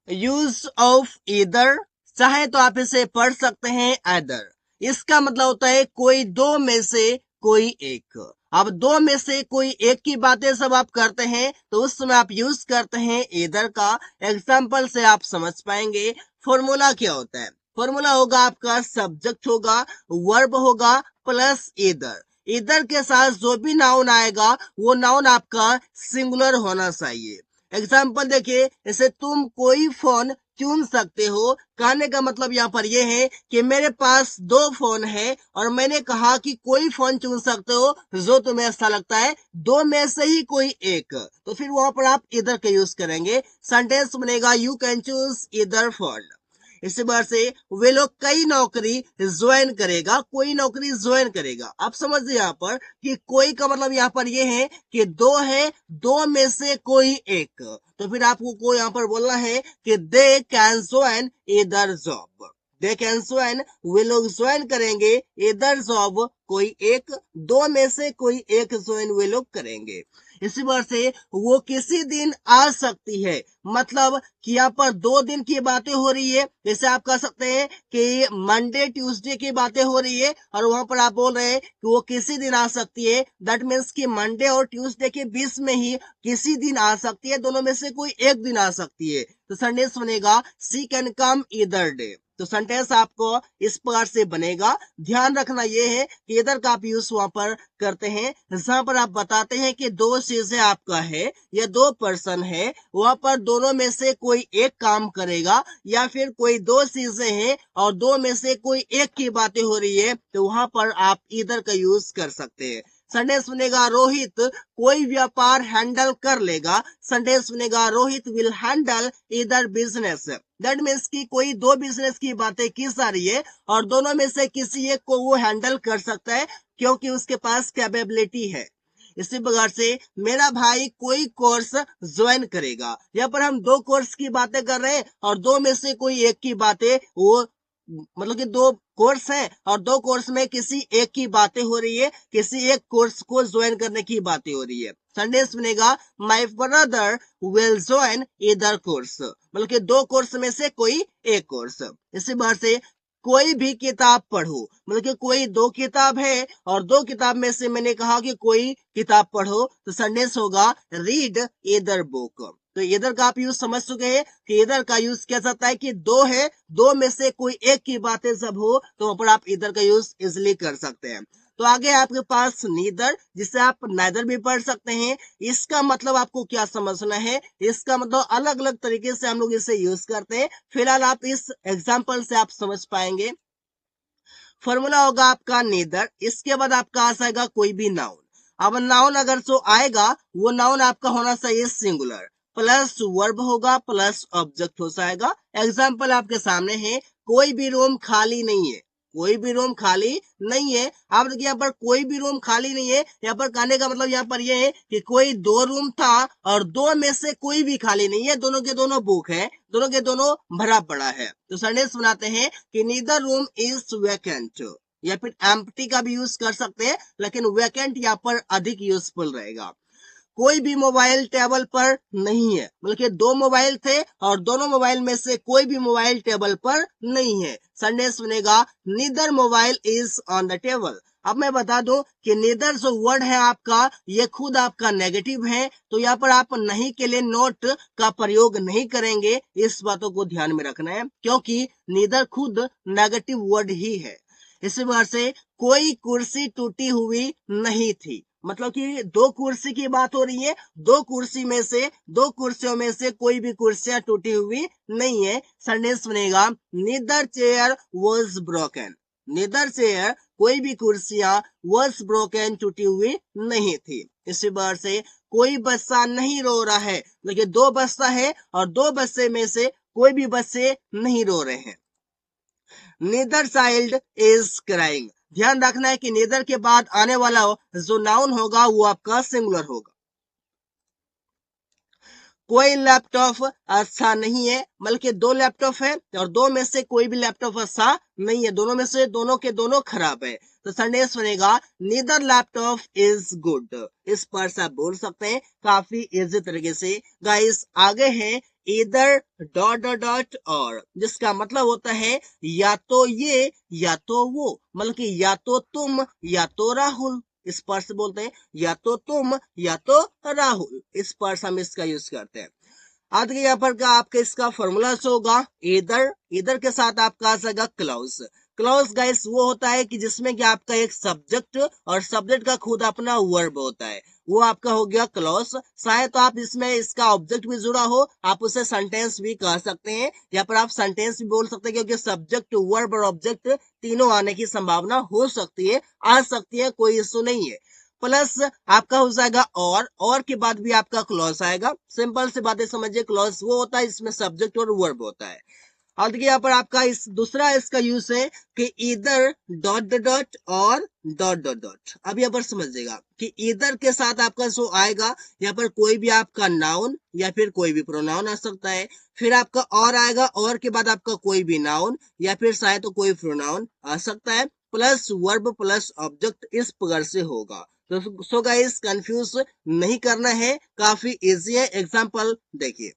Use of either, चाहे तो आप इसे पढ़ सकते हैं either। इसका मतलब होता है कोई दो में से कोई एक। अब दो में से कोई एक की बातें सब आप करते हैं तो उस समय आप यूज करते हैं ईदर का। एग्जाम्पल से आप समझ पाएंगे फॉर्मूला क्या होता है। फॉर्मूला होगा आपका सब्जेक्ट होगा, वर्ब होगा प्लस ईदर। ईदर के साथ जो भी नाउन आएगा वो नाउन आपका सिंगुलर होना चाहिए। एग्जाम्पल देखिए, जैसे तुम कोई फोन चुन सकते हो, कहने का मतलब यहाँ पर यह है कि मेरे पास दो फोन है और मैंने कहा कि कोई फोन चुन सकते हो जो तुम्हें अच्छा लगता है, दो में से ही कोई एक। तो फिर वहां पर आप इधर का यूज करेंगे, सेंटेंस बनेगा यू कैन चूज इधर फोन। इसी बार से वे लोग कई नौकरी ज्वाइन करेगा, कोई नौकरी ज्वाइन करेगा। आप समझिए यहाँ पर कि कोई का मतलब यहाँ पर ये है कि दो है, दो में से कोई एक। तो फिर आपको को यहाँ पर बोलना है कि दे कैन ज्वाइन इधर जॉब। दे कैन ज्वाइन, वे लोग ज्वाइन करेंगे इधर जॉब, कोई एक, दो में से कोई एक ज्वाइन वे लोग करेंगे। इसी बार से वो किसी दिन आ सकती है, मतलब कि यहाँ पर दो दिन की बातें हो रही है। जैसे आप कह सकते हैं कि मंडे ट्यूसडे की बातें हो रही है और वहां पर आप बोल रहे हैं कि वो किसी दिन आ सकती है। दैट मीन्स कि मंडे और ट्यूसडे के बीच में ही किसी दिन आ सकती है, दोनों में से कोई एक दिन आ सकती है। तो सेंटेंस बनेगा सी कैन कम ईदर डे। तो सेंटेंस आपको इस प्रकार से बनेगा। ध्यान रखना यह है कि इधर का आप यूज वहां पर करते हैं जहां पर आप बताते हैं कि दो चीजें आपका है या दो पर्सन है, वहां पर दोनों में से कोई एक काम करेगा, या फिर कोई दो चीजें हैं और दो में से कोई एक की बातें हो रही है, तो वहां पर आप इधर का यूज कर सकते हैं। सेंटेंस बनेगा रोहित कोई व्यापार हैंडल कर लेगा। सेंटेंस बनेगा रोहित विल हैंडल इधर बिजनेस। दैट मीन्स कि कोई दो बिजनेस की बातें की जा रही है और दोनों में से किसी एक को वो हैंडल कर सकता है क्योंकि उसके पास कैपेबिलिटी है। इसी प्रकार से मेरा भाई कोई कोर्स ज्वाइन करेगा, यहाँ पर हम दो कोर्स की बातें कर रहे हैं और दो में से कोई एक की बातें वो, मतलब कि दो कोर्स है और दो कोर्स में किसी एक की बातें हो रही है, किसी एक कोर्स को ज्वाइन करने की बातें हो रही है। सेंटेंस बनेगा माय ब्रदर विल ज्वाइन इधर कोर्स, मतलब कि दो कोर्स में से कोई एक कोर्स। इसी बार से कोई भी किताब पढ़ो, मतलब कि कोई दो किताब है और दो किताब में से मैंने कहा कि कोई किताब पढ़ो, तो सेंटेंस होगा रीड इधर बुक। तो इधर का आप यूज समझ चुके हैं कि इधर का यूज किया जाता है कि दो है, दो में से कोई एक की बातें जब हो तो वहां पर आप इधर का यूज इजिली कर सकते हैं। तो आगे आपके पास नीदर, जिसे आप नाइदर भी पढ़ सकते हैं। इसका मतलब आपको क्या समझना है, इसका मतलब अलग अलग तरीके से हम लोग इसे यूज करते हैं। फिलहाल आप इस एग्जाम्पल से आप समझ पाएंगे। फॉर्मूला होगा आपका नीदर, इसके बाद आपका आ जाएगा कोई भी नाउन। अब नाउन अगर जो आएगा वो नाउन आपका होना चाहिए सिंगुलर, प्लस वर्ब होगा प्लस ऑब्जेक्ट हो जाएगा। एग्जाम्पल आपके सामने है, कोई भी रूम खाली नहीं है। कोई भी रूम खाली नहीं है। आप देखिए यहाँ पर कोई भी रूम खाली नहीं है, यहाँ पर कहने का मतलब यहाँ पर यह है कि कोई दो रूम था और दो में से कोई भी खाली नहीं है, दोनों के दोनों बुक है, दोनों के दोनों भरा पड़ा है। तो सेंटेंस बनाते हैं कि नीदर रूम इज वैकेंट, या फिर एम्प्टी का भी यूज कर सकते हैं, लेकिन वैकेंट यहाँ पर अधिक यूजफुल रहेगा। कोई भी मोबाइल टेबल पर नहीं है, मतलब कि दो मोबाइल थे और दोनों मोबाइल में से कोई भी मोबाइल टेबल पर नहीं है। सेंटेंस बनेगा neither mobile is on the table. अब मैं बता दूं कि नीदर जो वर्ड है आपका, ये खुद आपका नेगेटिव है, तो यहाँ पर आप नहीं के लिए नोट का प्रयोग नहीं करेंगे। इस बातों को ध्यान में रखना है क्योंकि नीदर खुद नेगेटिव वर्ड ही है। इसी बार से कोई कुर्सी टूटी हुई नहीं थी, मतलब कि दो कुर्सी की बात हो रही है, दो कुर्सी में से, दो कुर्सियों में से कोई भी कुर्सियां टूटी हुई नहीं है। सेंटेंस बनेगा neither chair was broken. Neither chair, कोई भी कुर्सियां वॉज ब्रोकन, टूटी हुई नहीं थी। इसी बार से कोई बच्चा नहीं रो रहा है, लेकिन दो बच्चा है और दो बच्चे में से कोई भी बच्चे नहीं रो रहे हैं। Neither child is crying. ध्यान रखना है कि नीदर के बाद आने वाला जो नाउन होगा वो आपका सिंगुलर होगा। कोई लैपटॉप अच्छा नहीं है, बल्कि दो लैपटॉप है और दो में से कोई भी लैपटॉप अच्छा नहीं है, दोनों में से दोनों के दोनों खराब है। तो सेंटेंस बनेगा नीदर लैपटॉप इज गुड। इस पर से आप बोल सकते हैं काफी इजी तरीके से। गाइस आगे है either डॉट डॉट डॉट और, जिसका मतलब होता है या तो ये या तो वो, मतलब कि या तो तुम या तो राहुल। इस पर से बोलते हैं या तो तुम या तो राहुल, इस पर से हम इसका यूज करते हैं। आगे यहाँ पर का आपका इसका फॉर्मूला होगा इधर, इधर के साथ आपका आ जाएगा क्लॉज। क्लॉज गाइस वो होता है कि जिसमें कि आपका एक सब्जेक्ट और सब्जेक्ट का खुद अपना वर्ब होता है, वो आपका हो गया क्लॉज। शायद तो आप इसमें इसका ऑब्जेक्ट भी जुड़ा हो, आप उसे सेंटेंस भी कह सकते हैं, या पर आप सेंटेंस भी बोल सकते हैं, क्योंकि सब्जेक्ट वर्ब और ऑब्जेक्ट तीनों आने की संभावना हो सकती है, आ सकती है, कोई इशू नहीं है। प्लस आपका हो जाएगा और के बाद भी आपका क्लॉज आएगा। सिंपल सी बातें समझिए, क्लॉज वो होता है इसमें सब्जेक्ट और वर्ब होता है। और देखिए यहाँ पर आपका इस दूसरा इसका यूज है कि इधर डॉट डॉट डॉट और डॉट डॉट डॉट। अब यहाँ पर समझिएगा कि इधर के साथ आपका जो आएगा, यहाँ पर कोई भी आपका नाउन या फिर कोई भी प्रोनाउन आ सकता है। फिर आपका और आएगा, और के बाद आपका कोई भी नाउन या फिर शायद तो कोई प्रोनाउन आ सकता है, प्लस वर्ब प्लस ऑब्जेक्ट, इस प्रकार से होगा। तो सो गाइस कंफ्यूज नहीं करना है, काफी इजी है। एग्जाम्पल देखिए,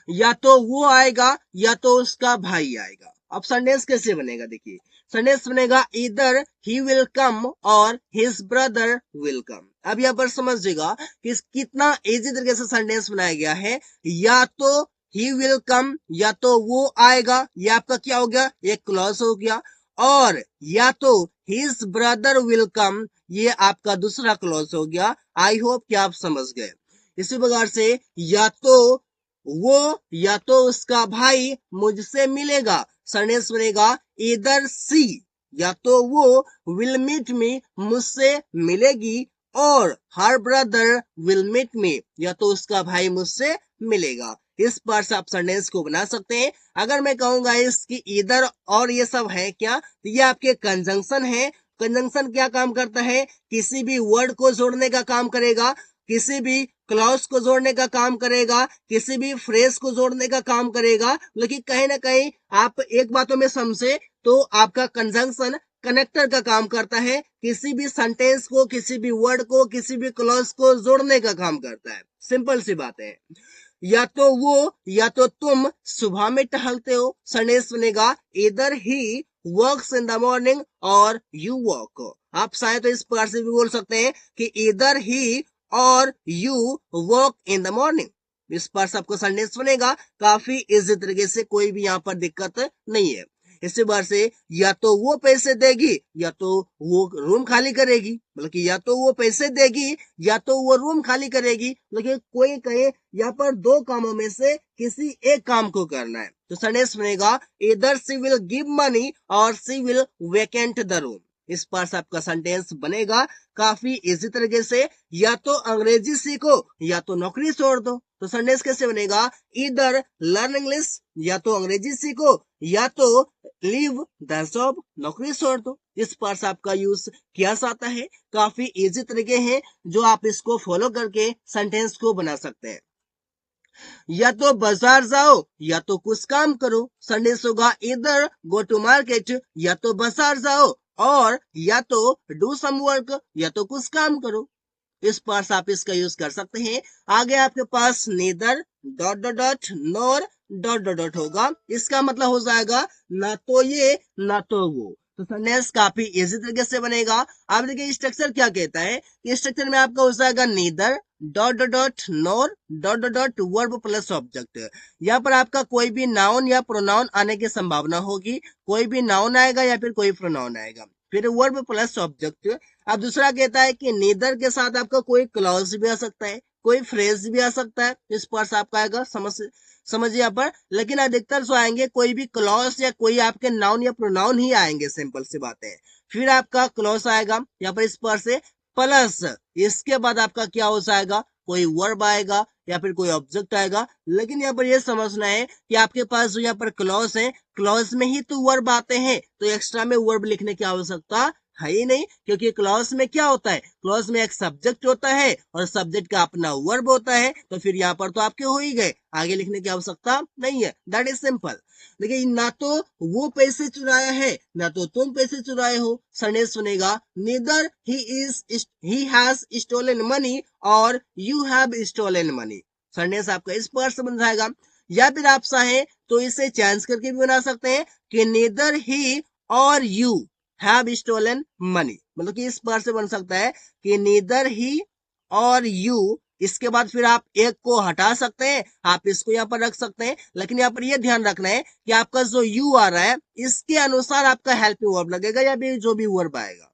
या तो वो आएगा या तो उसका भाई आएगा। अब सेंटेंस कैसे बनेगा, देखिए सेंटेंस बनेगा इधर ही विल कम और हिज ब्रदर विल कम। अब यहाँ पर समझिएगा कि कितना इजी तरीके से सेंटेंस बनाया गया है। या तो ही विल कम, या तो वो आएगा, ये आपका क्या हो गया, एक क्लॉज हो गया। और या तो हिज ब्रदर विल कम, ये आपका दूसरा क्लॉज हो गया। आई होप कि आप समझ गए। इसी प्रकार से या तो वो या तो उसका भाई मुझसे मिलेगा, सेंटेंस बनेगा इधर सी, या तो वो विल मीट मी, मुझसे मिलेगी, और हर ब्रदर विल मीट मी, या तो उसका भाई मुझसे मिलेगा। इस पर से आप सेंटेंस को बना सकते हैं। अगर मैं कहूंगा इसकी इधर और ये सब है क्या, तो ये आपके कंजंक्शन है। कंजंक्शन क्या काम करता है, किसी भी वर्ड को जोड़ने का काम करेगा, किसी भी क्लॉज को जोड़ने का काम करेगा, किसी भी फ्रेज को जोड़ने का काम करेगा। लेकिन कहीं ना कहीं आप एक बातों में समझे तो आपका कंजंक्शन कनेक्टर का काम करता है, किसी भी सेंटेंस को, किसी भी वर्ड को, किसी भी क्लॉज को जोड़ने का काम करता है। सिंपल सी बात है। या तो वो या तो तुम सुबह में टहलते हो, सेंटेंस बनेगा इधर he works in the morning और यू वॉक। आप शायद तो इस प्रकार से भी बोल सकते हैं कि इधर ही और you work in the morning. इस पर सबको सेंटेंस बनेगा काफी इजी तरीके से, कोई भी यहाँ पर दिक्कत नहीं है। इसी बार से या तो वो पैसे देगी या तो वो रूम खाली करेगी, मतलब कि या तो वो पैसे देगी या तो वो रूम खाली करेगी। लेकिन कोई कहे यहाँ पर दो कामों में से किसी एक काम को करना है, तो सेंटेंस बनेगा इधर सी विल गिव मनी और सी विल वेकेंट द रूम। इस पर से आपका सेंटेंस बनेगा काफी इजी तरीके से। या तो अंग्रेजी सीखो या तो नौकरी छोड़ दो, तो सेंटेंस कैसे बनेगा इधर लर्न इंग्लिश, या तो अंग्रेजी सीखो या तो लीव द जॉब, नौकरी छोड़ दो। इस पर से आपका यूज किया जाता है। काफी इजी तरीके हैं जो आप इसको फॉलो करके सेंटेंस को बना सकते हैं। या तो बाजार जाओ या तो कुछ काम करो, सेंटेंस होगा इधर गो टू मार्केट, या तो बाजार जाओ, और या तो डू सम वर्क, या तो कुछ काम करो। इस पास आप इसका यूज कर सकते हैं। आगे आपके पास neither dot dot dot nor dot dot dot होगा, इसका मतलब हो जाएगा ना तो ये ना तो वो। तो सेंटेंस काफी इजी तरीके से बनेगा। आप देखिए स्ट्रक्चर क्या कहता है, कि स्ट्रक्चर में आपका हो जाएगा neither dot dot dot nor dot dot dot verb plus object. यहाँ पर आपका कोई भी नाउन या प्रोनाउन आने की संभावना होगी, कोई भी नाउन आएगा या फिर कोई प्रोनाउन आएगा, फिर वर्ब प्लस ऑब्जेक्ट। अब दूसरा कहता है कि नीदर के साथ आपका कोई क्लॉज भी आ सकता है, कोई फ्रेज भी आ सकता है। इस पर से आपका आएगा समझिए यहाँ पर। लेकिन अधिकतर जो आएंगे कोई भी क्लॉज या कोई आपके नाउन या प्रोनाउन ही आएंगे, सिंपल सी बात है। फिर आपका क्लॉज आएगा यहाँ पर इस पर से, प्लस इसके बाद आपका क्या हो जाएगा, कोई वर्ब आएगा या फिर कोई ऑब्जेक्ट आएगा। लेकिन यहाँ पर यह समझना है कि आपके पास जो यहाँ पर क्लॉज है, क्लॉज में ही तो वर्ब आते हैं, तो एक्स्ट्रा में वर्ब लिखने की आवश्यकता है ही नहीं, क्योंकि क्लॉज में क्या होता है, क्लॉज में एक सब्जेक्ट होता है और सब्जेक्ट का अपना वर्ब होता है। तो फिर यहाँ पर तो आपके हो ही गए, आगे लिखने की आवश्यकता नहीं है। That is simple. देखिए ना तो वो पैसे चुराया है ना तो तुम पैसे चुराए हो, सेंटेंस सुनेगा neither he has stolen money और you have stolen money. Sentence आपका इस प्रकार से बन जाएगा। या फिर आप चाहें तो इसे चेंज करके भी बना सकते हैं कि neither he और you have stolen money, मतलब कि इस प्रकार से बन सकता है कि neither he और you, इसके बाद फिर आप एक को हटा सकते हैं, आप इसको यहाँ पर रख सकते हैं, लेकिन यहाँ पर यह ध्यान रखना है कि आपका जो you आ रहा है इसके अनुसार आपका हेल्पिंग वर्ब लगेगा या भी जो भी वर्ब आएगा।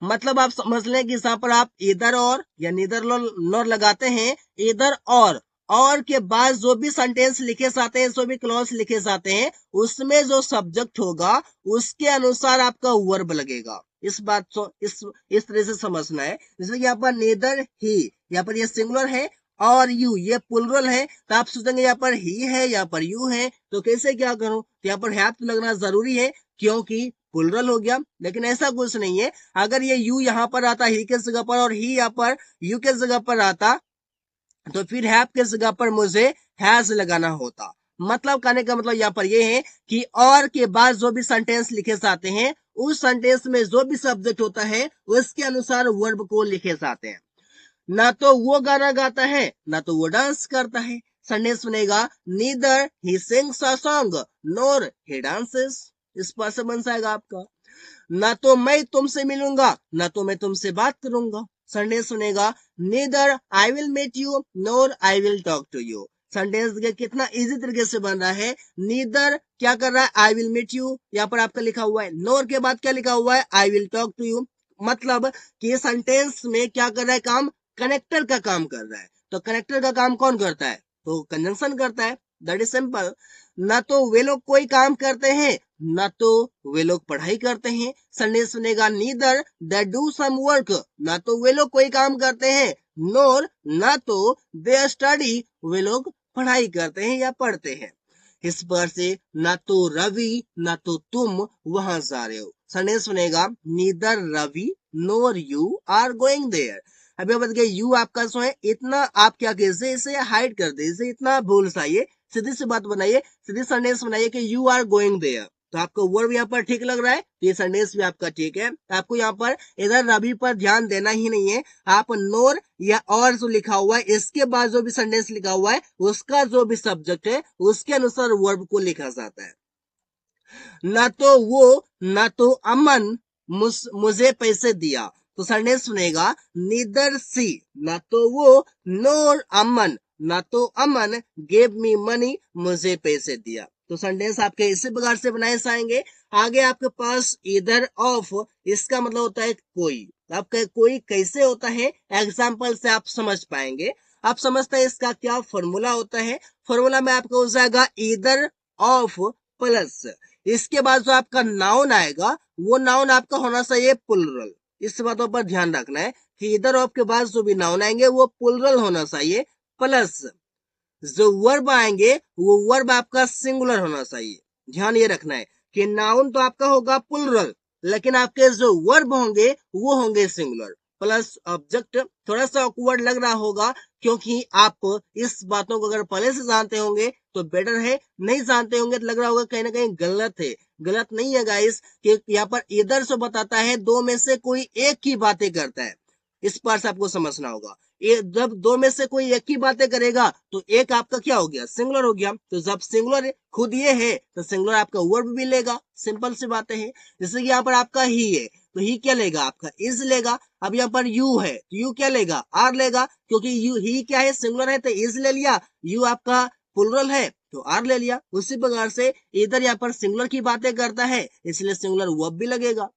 मतलब आप समझ लें कि यहाँ पर आप इधर और या नीदर नॉर लगाते हैं, इधर और के बाद जो भी सेंटेंस लिखे जाते हैं, जो भी क्लॉज लिखे जाते हैं, उसमें जो सब्जेक्ट होगा उसके अनुसार आपका वर्ब लगेगा। इस बात को इस तरह से समझना है। जैसे यहाँ पर नेदर ही, यहाँ पर ये सिंगुलर है, और यू ये प्लुरल है, तो आप सोचेंगे यहाँ पर ही है, यहाँ पर यू है, तो कैसे क्या करूं? तो यहाँ पर हैव तो लगना जरूरी है क्योंकि प्लुरल हो गया, लेकिन ऐसा कुछ नहीं है। अगर ये यू यहाँ पर आता ही के जगह पर और ही यहाँ पर यू के जगह पर आता, तो फिर हैव के जगह पर मुझे हैज लगाना होता। मतलब कहने का मतलब यहाँ पर ये है कि और के बाद जो भी सेंटेंस लिखे जाते हैं, उस सेंटेंस में जो भी सब्जेक्ट होता है उसके अनुसार वर्ब को लिखे जाते हैं। ना तो वो गाना गाता है, ना तो वो डांस करता है। सेंटेंस बनेगा neither he sings a song NOR he dances. इस पर से बन जाएगा आपका। ना तो मैं तुमसे मिलूंगा, ना तो मैं तुमसे बात करूंगा। सेंटेंस सुनेगा neither I will meet you nor I will talk to you. Sentence कितना इजी तरीके से बन रहा है। नीदर क्या कर रहा है, आई विल मीट यू, यहाँ पर आपका लिखा हुआ है। नोर के बाद क्या लिखा हुआ है, I will talk to you. मतलब कि सेंटेंस में क्या कर रहा है काम, कनेक्टर का काम कर रहा है। तो कनेक्टर का काम कौन करता है, तो कंजंक्शन करता है। That is simple. ना तो वे लोग कोई काम करते हैं, ना तो वे लोग पढ़ाई करते हैं। सेंटेंस सुनेगा neither they do some work, ना तो वे लोग कोई काम करते हैं, नोर ना तो दे स्टडी, वे लोग पढ़ाई करते हैं या पढ़ते हैं। इस पर से ना तो रवि ना तो तुम वहां जा रहे हो। सेंटेंस सुनेगा neither Ravi nor you are going there. अभी बता गया यू आपका सो है, इतना आप क्या कीजिए, इसे हाइड कर दीजिए, इतना भूल जाइए, सीधी सी बात बनाइए, सीधी सेंटेंस बनाइए कि यू आर गोइंग देयर। तो आपको वर्ब यहाँ पर ठीक लग रहा है, ये सेंटेंस भी आपका ठीक है। आपको यहाँ पर इधर रवि पर ध्यान देना ही नहीं है। आप नोर या और जो लिखा हुआ है इसके बाद जो भी सेंटेंस लिखा हुआ है उसका जो भी सब्जेक्ट है उसके अनुसार वर्ब को लिखा जाता है। ना तो वो ना तो अमन मुझे पैसे दिया। तो सेंटेंस सुनेगा नीदर सी ना तो वो नोर अमन ना तो अमन गेव मी मनी मुझे पैसे दिया। तो सेंटेंस आपके इसी प्रकार से बनाए जाएंगे। आगे आपके पास इधर ऑफ, इसका मतलब होता है कोई। आपका कोई कैसे होता है, एग्जाम्पल से आप समझ पाएंगे। आप समझते हैं इसका क्या फॉर्मूला होता है। फॉर्मूला में आपका हो जाएगा इधर ऑफ प्लस, इसके बाद जो आपका नाउन आएगा वो नाउन आपका होना चाहिए प्लुरल। इस बातों पर ध्यान रखना है कि इधर ऑफ के बाद जो भी नाउन आएंगे वो प्लुरल होना चाहिए, प्लस जो वर्ब आएंगे वो वर्ब आपका सिंगुलर होना चाहिए। ध्यान ये रखना है कि नाउन तो आपका होगा प्लुरल, लेकिन आपके जो वर्ब होंगे वो होंगे सिंगुलर, प्लस ऑब्जेक्ट। थोड़ा सा ऑकवर्ड लग रहा होगा क्योंकि आप इस बातों को अगर पहले से जानते होंगे तो बेटर है, नहीं जानते होंगे तो लग रहा होगा कहीं ना कहीं गलत है। गलत नहीं है गाइस, कि यहाँ पर इधर से बताता है दो में से कोई एक की बातें करता है। इस पर से आपको समझना होगा। ये जब दो में से कोई एक ही बातें करेगा तो एक आपका क्या हो गया, सिंगुलर हो गया। तो जब सिंगुलर खुद ये है तो सिंगुलर आपका वर्ब भी लेगा। सिंपल सी बातें हैं। जैसे कि यहाँ पर आपका ही है तो ही क्या लेगा, आपका इज लेगा। अब यहाँ पर यू है तो यू क्या लेगा, आर लेगा, क्योंकि यू ही क्या है, सिंगुलर है तो इज ले लिया, यू आपका प्लुरल है तो आर ले लिया। उसी प्रकार से इधर यहाँ पर सिंगुलर की बातें करता है इसलिए सिंगुलर वर्ब भी लगेगा।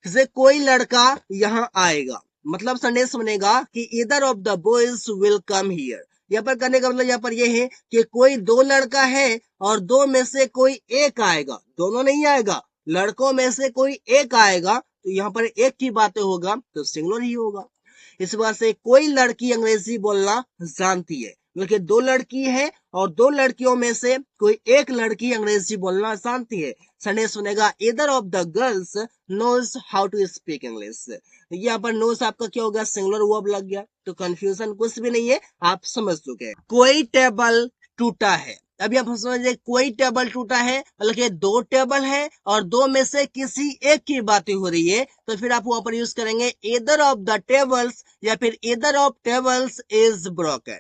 जैसे कोई लड़का यहाँ आएगा, मतलब सेंटेंस बनेगा कि either of the boys will come here. यहाँ पर करने का मतलब यहाँ पर यह है कि कोई दो लड़का है और दो में से कोई एक आएगा, दोनों नहीं आएगा, लड़कों में से कोई एक आएगा, तो यहाँ पर एक की बातें होगा तो सिंगुलर ही होगा। इस बात से कोई लड़की अंग्रेजी बोलना जानती है, बल्कि दो लड़की है और दो लड़कियों में से कोई एक लड़की अंग्रेजी बोलना जानती है। सेंटेंस सुनेगा either of the girls knows how to speak English. यहाँ पर नोज आपका क्या होगा, सिंगुलर वर्ब लग गया, तो कंफ्यूजन कुछ भी नहीं है, आप समझ चुके हैं। कोई टेबल टूटा है। अभी आप समझिए कोई टेबल टूटा है, बल्कि दो टेबल है और दो में से किसी एक की बातें हो रही है, तो फिर आप वहां पर यूज करेंगे ईदर ऑफ द टेबल्स या फिर either of tables is broken.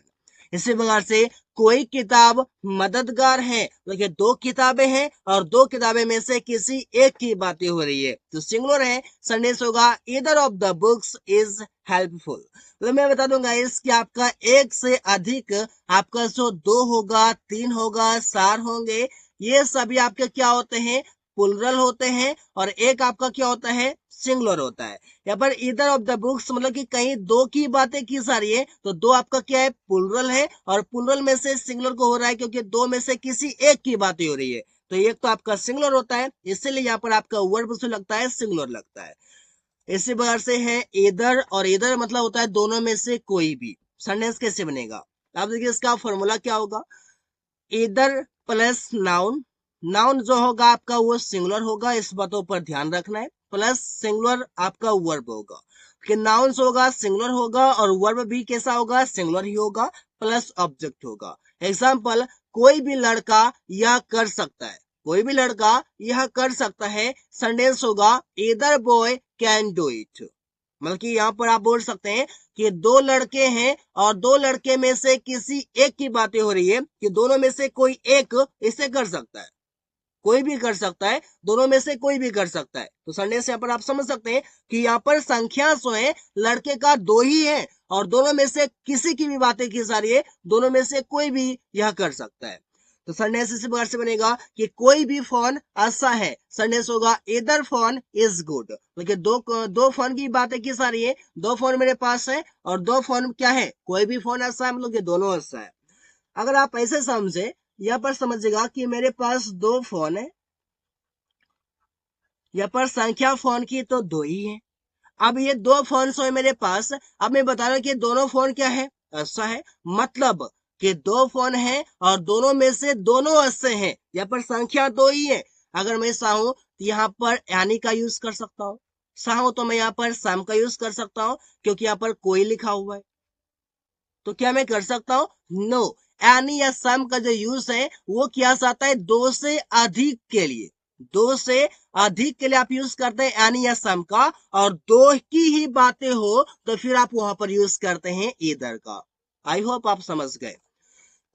इसी प्रकार से कोई किताब मददगार है, देखिए दो किताबें हैं और दो किताबें में से किसी एक की बातें हो रही है तो सिंगुलर है, सेंटेंस होगा either of the books is helpful. तो मैं बता दूंगा इसकी आपका एक से अधिक आपका जो दो होगा, तीन होगा, चार होंगे, ये सभी आपके क्या होते हैं, प्लुरल होते हैं, और एक आपका क्या होता है, सिंगुलर होता है। यहाँ पर ईदर ऑफ द बुक्स मतलब कि कहीं दो की बातें की जा रही है तो दो आपका क्या है, प्लुरल है, और प्लुरल में से सिंगुलर को हो रहा है क्योंकि दो में से किसी एक की बातें हो रही है तो एक तो आपका सिंगुलर होता है, इसीलिए यहाँ पर आपका वर्ब जो लगता है सिंगुलर लगता है। इसी प्रकार से है इधर, और इधर मतलब होता है दोनों में से कोई भी। सेंटेंस कैसे बनेगा, आप देखिए इसका फॉर्मूला क्या होगा, इधर प्लस नाउन, नाउन जो होगा आपका वो सिंगुलर होगा, इस बातों पर ध्यान रखना है, प्लस सिंगुलर आपका वर्ब होगा कि नाउन होगा सिंगुलर होगा और वर्ब भी कैसा होगा, सिंगुलर ही होगा, प्लस ऑब्जेक्ट होगा। एग्जाम्पल, कोई भी लड़का यह कर सकता है, कोई भी लड़का यह कर सकता है, सेंटेंस होगा either boy can do it. मतलब कि यहाँ पर आप बोल सकते हैं कि दो लड़के हैं और दो लड़के में से किसी एक की बातें हो रही है कि दोनों में से कोई एक इसे कर सकता है, कोई भी कर सकता है, दोनों में से कोई भी कर सकता है। तो संडे से यहाँ पर आप समझ सकते हैं कि यहाँ पर संख्या जो है लड़के का दो ही है और दोनों में से किसी की भी बातें की जा रही है, दोनों में से कोई भी यह कर सकता है। तो सेंटेंस इसी प्रकार से बनेगा कि कोई भी फोन अच्छा है, सेंटेंस होगा इधर फोन इज गुड। देखिए दो फोन की बातें की जा रही है, दो फोन मेरे पास है और दो फोन क्या है, कोई भी फोन अच्छा है, मतलब कि दोनों अच्छा है। अगर आप ऐसे समझे, यहाँ पर समझिएगा कि मेरे पास दो फोन है, यहाँ पर संख्या फोन की तो दो ही है। अब ये दो फोन है मेरे पास, अब मैं बता रहा हूं कि दोनों फोन क्या है, अच्छा है, मतलब कि दो फोन है और दोनों में से दोनों अच्छे हैं, यहाँ पर संख्या दो ही है। अगर मैं चाहूं तो यहाँ पर यानी का यूज कर सकता हूँ, चाहूं तो मैं यहाँ पर सम का यूज कर सकता हूँ क्योंकि यहाँ पर कोई लिखा हुआ है। तो क्या मैं कर सकता हूँ, नो, एनी या सम का जो यूज है वो किया जाता है दो से अधिक के लिए, दो से अधिक के लिए आप यूज करते हैं एनी या सम का, और दो की ही बातें हो तो फिर आप वहां पर यूज करते हैं ईदर का। आई होप आप समझ गए।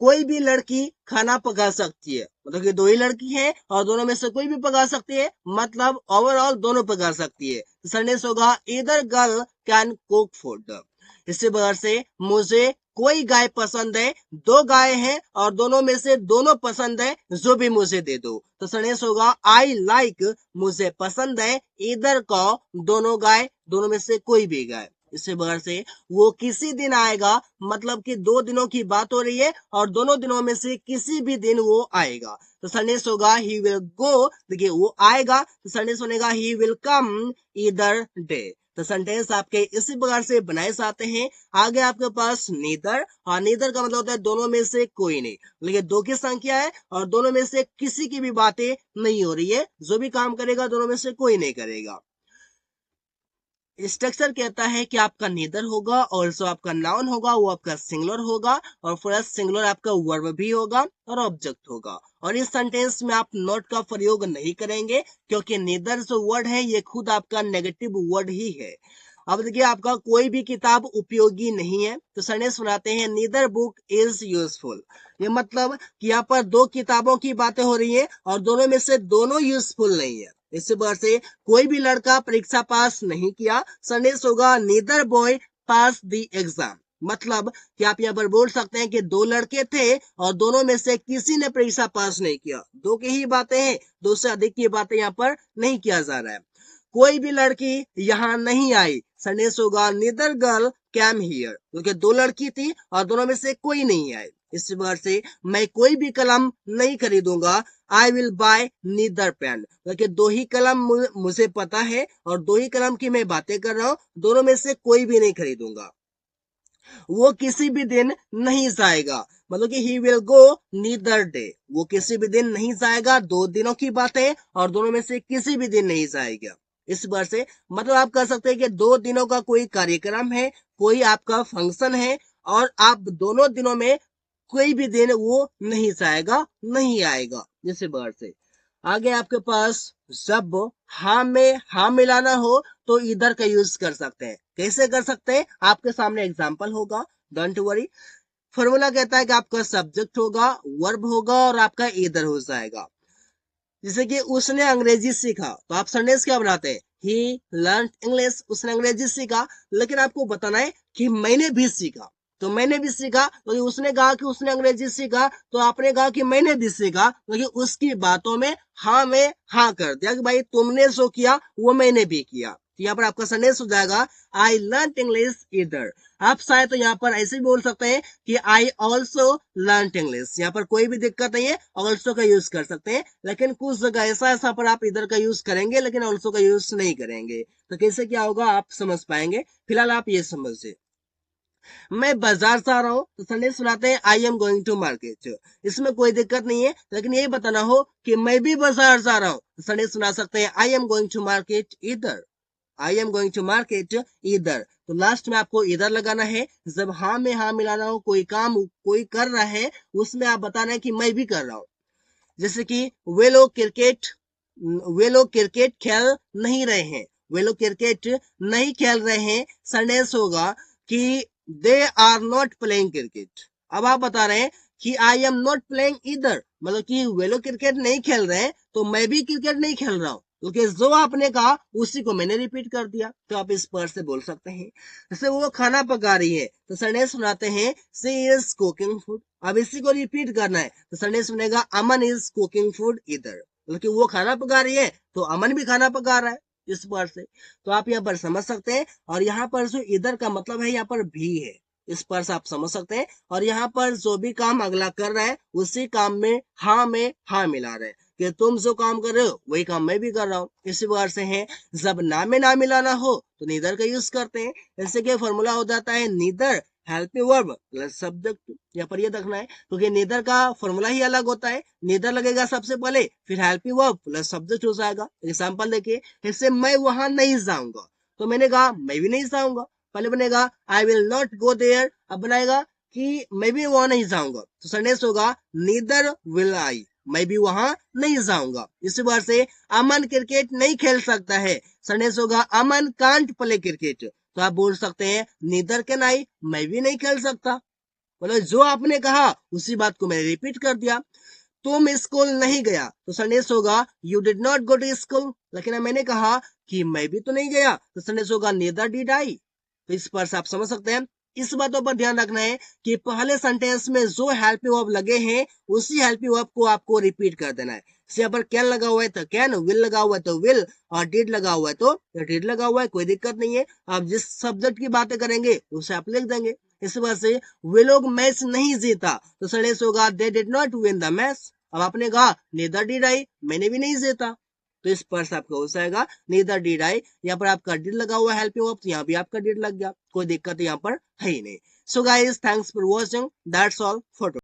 कोई भी लड़की खाना पका सकती है, मतलब कि दो ही लड़की है और दोनों में से कोई भी पका सकती है, मतलब ओवरऑल दोनों पका सकती है। सेंटेंस होगा either girl can cook food. इसी प्रकार से मुझे कोई गाय पसंद है, दो गाय हैं और दोनों में से दोनों पसंद है, जो भी मुझे दे दो। तो सेंटेंस होगा आई लाइक, मुझे पसंद है, ईदर को दोनों गाय, दोनों में से कोई भी गाय। इसी प्रकार से वो किसी दिन आएगा, मतलब कि दो दिनों की बात हो रही है और दोनों दिनों में से किसी भी दिन वो आएगा। तो सेंटेंस होगा ही विल गो, देखिए वो आएगा तो सेंटेंस बनेगा he will come either day. तो सेंटेंस आपके इसी प्रकार से बनाए जाते हैं। आगे आपके पास नीदर, और नीदर का मतलब होता है दोनों में से कोई नहीं, लेकिन दो की संख्या है और दोनों में से किसी की भी बातें नहीं हो रही है, जो भी काम करेगा दोनों में से कोई नहीं करेगा। स्ट्रक्चर कहता है कि आपका नीदर होगा और जो आपका नाउन होगा वो आपका सिंगुलर होगा और प्लस सिंगुलर आपका वर्ब भी होगा और ऑब्जेक्ट होगा। और इस सेंटेंस में आप नॉट का प्रयोग नहीं करेंगे क्योंकि नीदर जो वर्ड है ये खुद आपका नेगेटिव वर्ड ही है। अब देखिए आपका कोई भी किताब उपयोगी नहीं है तो सेंटेंस बनाते हैं नीदर बुक इज यूजफुल। ये मतलब कि यहाँ पर दो किताबों की बातें हो रही है और दोनों में से दोनों यूजफुल नहीं है। इसी बार से कोई भी लड़का परीक्षा पास नहीं किया, सेंटेंस होगा neither boy pass the exam. मतलब कि आप यहाँ पर बोल सकते हैं कि दो लड़के थे और दोनों में से किसी ने परीक्षा पास नहीं किया, दो की ही बातें हैं, दो से अधिक की बातें यहाँ पर नहीं किया जा रहा है। कोई भी लड़की यहाँ नहीं आई, सेंटेंस होगा नीदर गर्ल कैम हियर, क्योंकि दो लड़की थी और दोनों में से कोई नहीं आई। इस बार से मैं कोई भी कलम नहीं खरीदूंगा, I will buy neither pen, क्योंकि दो ही कलम मुझे पता है और दो ही कलम की मैं बातें कर रहा हूँ, दोनों में से कोई भी नहीं खरीदूंगा। वो किसी भी दिन नहीं जाएगा, मतलब कि he will go neither day, वो किसी भी दिन नहीं जाएगा, दो दिनों की बात है और दोनों में से किसी भी दिन नहीं जाएगा। इस बार से मतलब आप कह सकते हैं कि दो दिनों का कोई कार्यक्रम है, कोई आपका फंक्शन है और आप दोनों दिनों में कोई भी दिन वो नहीं जाएगा, नहीं आएगा। इसी बार से आगे आपके पास जब हाँ में हाँ मिलाना हो तो इधर का यूज कर सकते हैं। कैसे कर सकते हैं, आपके सामने एग्जाम्पल होगा, डोंट वरी। फॉर्मूला कहता है कि आपका सब्जेक्ट होगा, वर्ब होगा और आपका ईदर हो जाएगा। जैसे कि उसने अंग्रेजी सीखा, तो आप सेंटेंस क्या बनाते हैं, ही लर्न इंग्लिश, उसने अंग्रेजी सीखा। लेकिन आपको बताना है कि मैंने भी सीखा, तो मैंने भी सीखा, तो उसने कहा कि उसने अंग्रेजी सीखा, तो आपने कहा कि मैंने भी सीखा, लेकिन उसकी बातों में हाँ में हाँ कर दिया कि भाई तुमने जो किया वो मैंने भी किया। तो यहाँ पर आपका सेंटेंस हो जाएगा आई लर्न इंग्लिश ईदर। आप शायद तो यहाँ पर ऐसे भी बोल सकते हैं कि आई ऑल्सो लर्न इंग्लिश। यहाँ पर कोई भी दिक्कत नहीं है, ऑल्सो का यूज कर सकते हैं। लेकिन कुछ जगह ऐसा पर आप इधर का यूज करेंगे लेकिन ऑल्सो का यूज नहीं करेंगे। तो कैसे क्या होगा आप समझ पाएंगे। फिलहाल आप ये समझिए, मैं बाजार से आ रहा हूँ, तो सेंटेंस सुनाते हैं I am going to market. इसमें कोई दिक्कत नहीं है, लेकिन यही बताना हो कि मैं भी बाजार से आ रहा हूँ, तो सेंटेंस सुना सकते हैं I am going to market इधर। I am going to market इधर। तो लास्ट में आपको इधर लगाना है। जब हाँ में हाँ मिलाना हो, कोई काम कोई कर रहा है, उसमें आप बताना है कि मैं भी कर रहा हूं। जैसे कि वे लोग क्रिकेट खेल नहीं रहे हैं, वे लोग क्रिकेट नहीं खेल रहे हैं। सेंटेंस होगा कि they are not playing cricket. अब आप बता रहे हैं कि आई एम नॉट प्लेइंग इधर, मतलब कि वे लोग क्रिकेट नहीं खेल रहे हैं तो मैं भी क्रिकेट नहीं खेल रहा हूं, क्योंकि जो आपने कहा उसी को मैंने रिपीट कर दिया। तो आप इस पर से बोल सकते हैं। जैसे वो खाना पका रही है, तो सेंटेंस सुनाते हैं शी इज कुकिंग फूड। अब इसी को रिपीट करना है, तो सेंटेंस सुनेगा अमन इज कुकिंग फूड इधर, मतलब वो खाना पका रही है तो अमन भी खाना पका रहा है। इस पर से तो आप यहाँ पर समझ सकते हैं। और यहाँ पर जो इधर का मतलब है, यहाँ पर भी है, इस पर से आप समझ सकते हैं। और यहाँ पर जो भी काम अगला कर रहा है उसी काम में हाँ मिला रहे हैं कि तुम जो काम कर रहे हो वही काम मैं भी कर रहा हूँ। इसी प्रकार से है, जब ना में ना मिलाना हो तो नीदर का यूज करते हैं। जैसे कि फॉर्मूला हो जाता है neither helping verb plus subject. यहाँ पर ये देखना है क्योंकि नीदर का फॉर्मूला ही अलग होता है। नीदर लगेगा सबसे पहले, फिर हेल्पिंग वर्ब प्लस सब्जेक्ट हो जाएगा। एग्जाम्पल देखिए, जैसे मैं वहां नहीं जाऊंगा, तो मैंने कहा मैं भी नहीं जाऊंगा। पहले बनेगा I will not go there, अब बनाएगा कि मैं भी वहां नहीं जाऊंगा, तो सेंटेंस होगा नीदर विल आई, मैं भी वहां नहीं जाऊंगा। इसी बार से अमन क्रिकेट नहीं खेल सकता है, सेंटेंस होगा अमन कांट प्ले क्रिकेट। तो आप बोल सकते हैं नीदर कैन आई, मैं भी नहीं खेल सकता। मतलब जो आपने कहा उसी बात को मैंने रिपीट कर दिया। तुम स्कूल नहीं गया, तो सेंटेंस होगा you did not go to school. लेकिन मैंने कहा कि मैं भी तो नहीं गया, तो सेंटेंस होगा नीदर डिड आई। तो इस पर से आप समझ सकते हैं। इस बातों पर ध्यान रखना है कि पहले सेंटेंस में जो हेल्पिंग वर्ब लगे हैं उसी हेल्पिंग वर्ब को आपको रिपीट कर देना है। जैसे यहाँ पर कैन लगा हुआ है तो कैन, विल लगा हुआ है तो विल, और डिड लगा हुआ है तो डिड लगा हुआ है, कोई दिक्कत नहीं है। आप जिस सब्जेक्ट की बातें करेंगे उसे आप लिख देंगे। इस वजह से वे लोग मैच नहीं जीता, तो सेंटेंस होगा they did not win the match. अब आपने कहा नेदर डिड आई, मैंने भी नहीं जीता, तो इस पर से आपका हो जाएगा नीदर डिड आई। यहाँ पर आपका डिड लगा हुआ है हेल्पिंग वर्ब, तो यहाँ भी आपका डिड लग गया, कोई दिक्कत यहाँ पर है ही नहीं। So guys, thanks for watching, that's all for